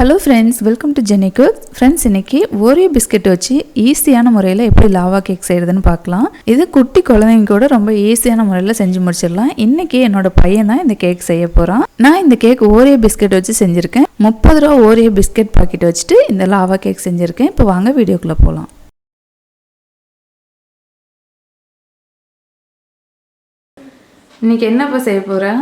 Hello friends, welcome to ஜெனிக்கு. Friends, இன்னைக்கு Oreo biscuit வச்சு ஈஸியான முறையில் எப்படி லாவா கேக் செய்கிறதுன்னு பார்க்கலாம். இது குட்டி குழந்தைங்க கூட ரொம்ப ஈஸியான முறையில் செஞ்சு முடிச்சிடலாம். இன்னைக்கு என்னோட பையன் தான் இந்த கேக் செய்ய போகிறான். நான் இந்த கேக் ஓரியோ பிஸ்கெட் வச்சு செஞ்சுருக்கேன். 30 ரூபா ஓரியோ பிஸ்கெட் பாக்கெட் வச்சுட்டு இந்த லாவா கேக் செஞ்சுருக்கேன். இப்போ வாங்க வீடியோக்குள்ளே போகலாம். இன்னைக்கு என்னப்பா செய்ய போகிறேன்?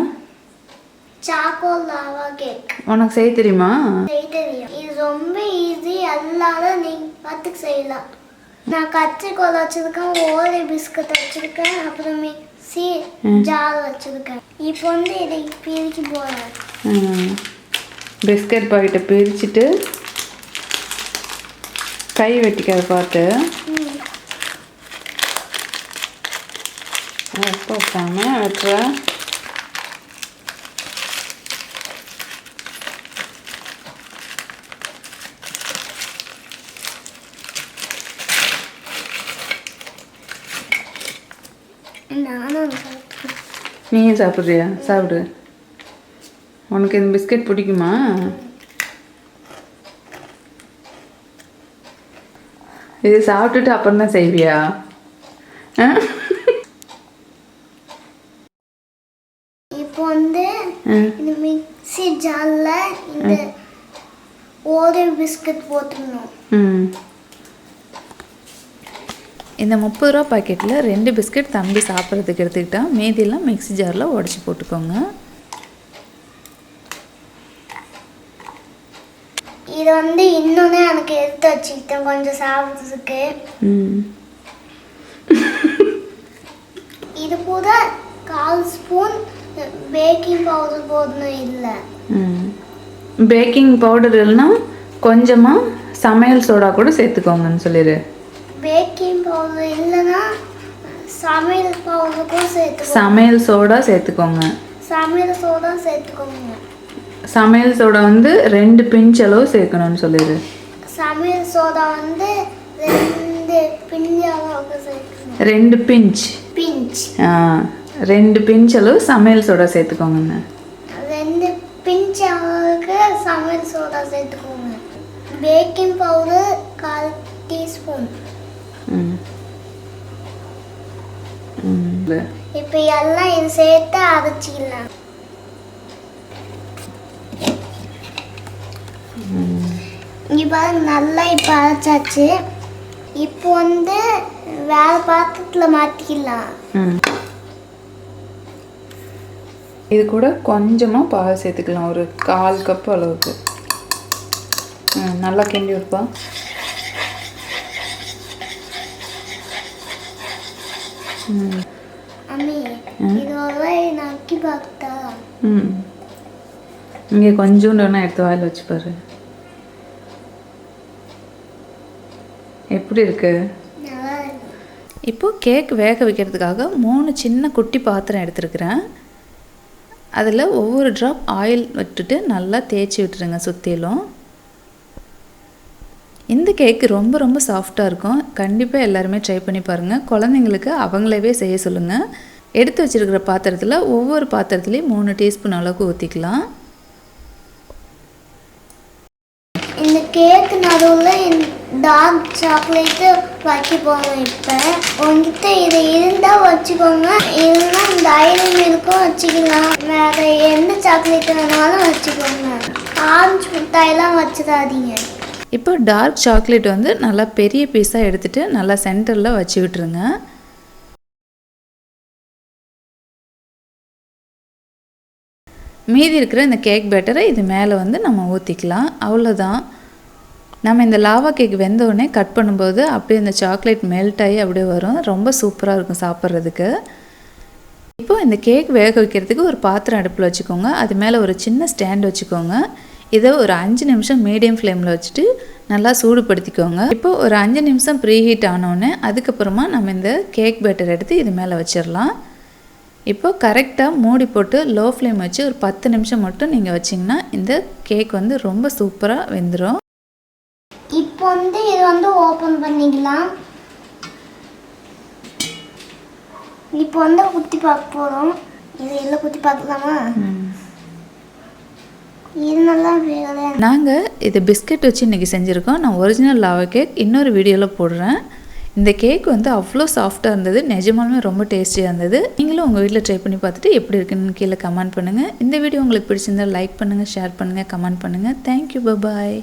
Chaco lava cake. உனக்கு செய்ய தெரியுமா? செய்ய தெரியும். இது ரொம்ப ஈஸி. எல்லாரும் நீங்க பார்த்து செய்யலாம். நான் கத்திரிக்கோல் வச்சிருக்கேன், ஓரியோ பிஸ்கட் வச்சிருக்கேன், அப்புறம் மிக்ஸி ஜார் வச்சிருக்கேன். இப்போ வந்து இதை பிரிக்க போறேன். பிஸ்கட் பாக்கெட்டை பிரிச்சுட்டு கை வெட்டிக்காத பார்த்து வெட்டுற. நீயும் சாப்பிட்றியா? சாப்பிடு. உனக்கு இந்த பிஸ்கட் பிடிக்குமா? இது சாப்பிட்டுட்டு அப்புறம் தான் செய்வியா? இப்போ வந்து இந்த மிக்ஸி ஜார்ல இந்த ஓரியோ பிஸ்கட் போட்டுடணும். இந்த 30 ரூபா பாக்கெட்டில் 2 பிஸ்கட் தம்பி சாப்பிட்றதுக்கு எடுத்துக்கிட்டா, மீதியெல்லாம் மிக்ஸி ஜாரில் உடச்சி போட்டுக்கோங்க. இது வந்து இன்னொன்று எனக்கு எடுத்து வச்சுக்கிட்டேன் கொஞ்சம் சாப்பிட்றதுக்கு. இது கூட 1/4 ஸ்பூன் பேக்கிங் பவுடர் போடணும். இல்லை பேக்கிங் பவுடர் இல்லைன்னா கொஞ்சமாக சமையல் சோடா கூட சேர்த்துக்கோங்கன்னு சொல்லிடு. பேக்கிங் பவுடர் இல்லைன்னா சமையல் பவுடர் கூட சேர்த்துக்கோங்க. சமையல் சோடா சேர்த்துக்கோங்க. சமையல் சோடா சேர்த்துக்கோங்க. சமையல் சோடா வந்து 2 பிஞ்ச் அளவு சேர்க்கணும்னு சொல்லிடு. சமையல் சோடா வந்து 2 பிஞ்ச் அளவுக்கு சேர்க்கணும். 2 பிஞ்ச். 2 பிஞ்ச் அளவு சமையல் சோடா சேர்த்துக்கோங்கண்ணா. 2 பிஞ்ச் அளவுக்கு சமையல் சோடா சேர்த்துக்கோங்க. Baking powder 1/4 teaspoon. இப்போ எல்லாம் இது சேர்த்து அரைச்சிக்கலாம். இங்கே பாருங்க, நல்லா இப்போ அரைச்சாச்சு. இப்போ வந்து வேற பாத்திரத்தில் மாற்றிக்கலாம். இது கூட கொஞ்சமாக பால் சேர்த்துக்கலாம், ஒரு 1/4 கப் அளவுக்கு. நல்லா கிண்டி விடுப்பா. அம்மி, இது ஒரு நக்கி பார்த்தா. இங்கே கொஞ்சோண்டு வேணா எடுத்து வாயில் வச்சு பாரு. எப்படி இருக்கு? இப்போ கேக் வேக வைக்கிறதுக்காக 3 சின்ன குட்டி பாத்திரம் எடுத்துருக்குறேன். அதில் ஒவ்வொரு ட்ராப் ஆயில் விட்டுட்டு நல்லா தேய்ச்சி விட்டுருங்க சுற்றிலும். இந்த கேக்கு ரொம்ப ரொம்ப சாஃப்டாக இருக்கும். கண்டிப்பாக எல்லாருமே ட்ரை பண்ணி பாருங்கள். குழந்தைங்களுக்கு அவங்களவே செய்ய சொல்லுங்கள். எடுத்து வச்சுருக்கிற பாத்திரத்தில் ஒவ்வொரு பாத்திரத்துலேயும் 3 டீஸ்பூன் அளவுக்கு ஊற்றிக்கலாம். இந்த கேக்கு நடுவில் டார்க் சாக்லேட்டு வைக்க போகிறோம். இப்போ உங்ககிட்ட இது இருந்தால் வச்சுக்கோங்க, இல்லைன்னா இந்த ஐரம் இருக்கும் வச்சுக்கலாம். வேறு எந்த சாக்லேட் வேணாலும் வச்சுக்கோங்க. ஆரஞ்சு மிட்டாயெல்லாம் வச்சுக்காதீங்க. இப்போ டார்க் சாக்லேட் வந்து நல்லா பெரிய பீஸாக எடுத்துகிட்டு நல்லா சென்டரில் வச்சு விட்டுருங்க. மீதி இருக்கிற இந்த கேக் பேட்டரை இது மேலே வந்து நம்ம ஊற்றிக்கலாம். அவ்வளோதான். நம்ம இந்த லாவா கேக் வெந்தோடனே கட் பண்ணும்போது அப்படியே இந்த சாக்லேட் மெல்ட் ஆகி அப்படியே வரும். ரொம்ப சூப்பராக இருக்கும் சாப்பிட்றதுக்கு. இப்போது இந்த கேக் வேக வைக்கிறதுக்கு ஒரு பாத்திரம் அடுப்பில் வச்சுக்கோங்க. அது மேலே ஒரு சின்ன ஸ்டாண்ட் வச்சுக்கோங்க. இதை ஒரு 5 நிமிஷம் மீடியம் ஃப்ளேமில் வச்சுட்டு நல்லா சூடுபடுத்திக்கோங்க. இப்போ ஒரு 5 நிமிஷம் ப்ரீ ஹீட் ஆனோடனே அதுக்கப்புறமா நம்ம இந்த கேக் பேட்டர் எடுத்து இது மேலே வச்சிடலாம். இப்போ கரெக்டாக மூடி போட்டு லோ ஃப்ளேம் வச்சு ஒரு 10 நிமிஷம் மட்டும் நீங்கள் வச்சிங்கன்னா இந்த கேக் வந்து ரொம்ப சூப்பராக வெந்துடும். இப்போ வந்து இது வந்து ஓப்பன் பண்ணிக்கலாம். இப்போ வந்து குத்தி பார்க்க போகிறோம். இது எல்லாம் குத்தி பார்க்கலாமா? இதெல்லாம் வேலை. நாங்கள் இது பிஸ்கட் வச்சு இன்றைக்கி செஞ்சுருக்கோம். நான் ஒரிஜினல் லாவா கேக் இன்னொரு வீடியோவில் போடுறேன். இந்த கேக் வந்து அவ்வளோ சாஃப்டாக இருந்தது, நிஜமாலுமே ரொம்ப டேஸ்டியாக இருந்தது. நீங்களும் உங்கள் வீட்டில் ட்ரை பண்ணி பார்த்துட்டு எப்படி இருக்குன்னு கீழே கமெண்ட் பண்ணுங்கள். இந்த வீடியோ உங்களுக்கு பிடிச்சிருந்தால் லைக் பண்ணுங்கள், ஷேர் பண்ணுங்கள், கமெண்ட் பண்ணுங்கள். தேங்க்யூ, பாய்.